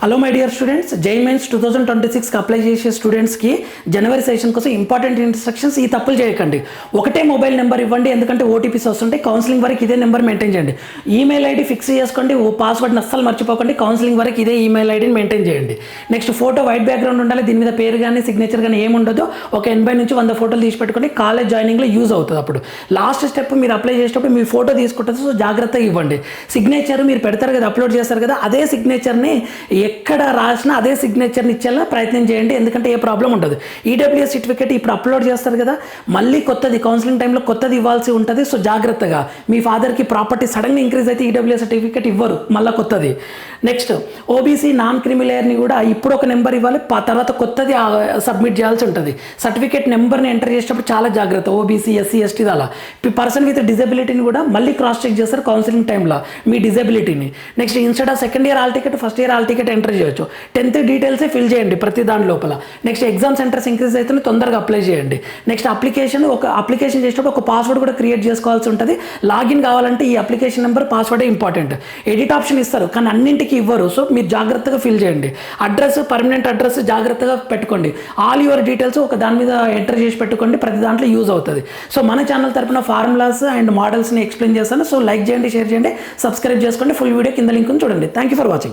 Hello my dear students, JEE mains 2026కి apply చేసే స్టూడెంట్స్కి జనవరి సెషన్ కోసం ఇంపార్టెంట్ ఇన్స్ట్రక్షన్స్. ఈ తప్పులు చేయకండి. ఒకటే మొబైల్ నెంబర్ ఇవ్వండి, ఎందుకంటే ఓటీపీస్ వస్తుంటాయి. కౌన్సిలింగ్ వరకు ఇదే నెంబర్ మెయింటైన్ చేయండి. ఈమెయిల్ ఐడి ఫిక్స్ చేసుకోండి, పాస్వర్డ్ని అస్సలు మర్చిపోకండి. కౌన్సిలింగ్ వరకు ఇదే ఈమెయిల్ ఐడిని మెయింటైన్ చేయండి. నెక్స్ట్ ఫోటో వైట్ బ్యాక్గ్రౌండ్ ఉండాలి. దీని మీద పేరు కానీ సిగ్నేచర్ కానీ ఏమి ఉండదు. ఒక 80 నుంచి 100 ఫోటోలు తీసి పెట్టుకోండి. కాలేజ్ జాయినింగ్లో యూజ్ అవుతుంది. అప్పుడు లాస్ట్ స్టెప్ మీరు అప్లై చేసేటప్పుడు మీ ఫోటో తీసుకుంటుంది. సో జాగ్రత్తగా ఇవ్వండి. సిగ్నేచర్ మీరు పెడతారు కదా, అప్లోడ్ చేస్తారు కదా, అదే సిగ్నేచర్ని ఎక్కడ రాసినా అదే సిగ్నేచర్ని ఇచ్చేలా ప్రయత్నం చేయండి. ఎందుకంటే ఏ ప్రాబ్లం ఉండదు. ఈడబ్ల్యూఎస్ సర్టిఫికేట్ ఇప్పుడు అప్లోడ్ చేస్తారు కదా, మళ్ళీ కొత్తది కౌన్సిలింగ్ టైంలో కొత్తది ఇవ్వాల్సి ఉంటుంది. సో జాగ్రత్తగా మీ ఫాదర్కి ప్రాపర్టీ సడన్గా ఇంక్రీజ్ అయితే ఈడబ్ల్యూఎస్ సర్టిఫికేట్ ఇవ్వరు, మళ్ళీ కొత్తది. నెక్స్ట్ ఓబీసీ నాన్ క్రిమిలేయర్ని కూడా ఇప్పుడు ఒక నెంబర్ ఇవ్వాలి, తర్వాత కొత్తది సబ్మిట్ చేయాల్సి ఉంటుంది. సర్టిఫికేట్ నెంబర్ని ఎంటర్ చేసేటప్పుడు చాలా జాగ్రత్త. ఓబీసీ ఎస్సీ ఎస్టీ అలా పర్సన్ విత్ డిజబిలిటీని కూడా మళ్ళీ క్రాస్ చెక్ చేస్తారు కౌన్సిలింగ్ టైంలో మీ డిజబిలిటీని. Next instead of second year hall ticket first year hall ticket enter చేయొచ్చు. 10th డీటెయిల్సే ఫిల్ చేయండి ప్రతి దాని లోపల. నెక్స్ట్ ఎగ్జామ్ సెంటర్స్ ఇంక్రీజ్ అయితే తొందరగా అప్లై చేయండి. నెక్స్ట్ అప్లికేషన్ చేసేటప్పుడు ఒక పాస్వర్డ్ కూడా క్రియేట్ చేసుకోవాల్సి ఉంటుంది. లాగిన్ కావాలంటే ఈ అప్లికేషన్ నెంబర్ పాస్వర్డే ఇంపార్టెంట్. ఎడిట్ ఆప్షన్ ఇస్తారు కానీ అన్నింటికి ఇవ్వరు. సో మీరు జాగ్రత్తగా ఫిల్ చేయండి. అడ్రస్, పర్మనెంట్ అడ్రస్ జాగ్రత్తగా పెట్టుకోండి. ఆల్ యువర్ డీటెయిల్స్ ఒక దాని మీద ఎంటర్ చేసి పెట్టుకోండి. ప్రతి దాంట్లో యూజ్ అవుతుంది. సో మన ఛానల్ తరపున ఫార్ములాస్ అండ్ మోడల్స్ని ఎక్స్ప్లెయిన్ చేస్తాను. సో లైక్ చేయండి, షేర్ చేయండి, సబ్స్క్రైబ్ చేసుకోండి. ఫుల్ వీడియో కింద లింక్ చూడండి. Thank you for watching.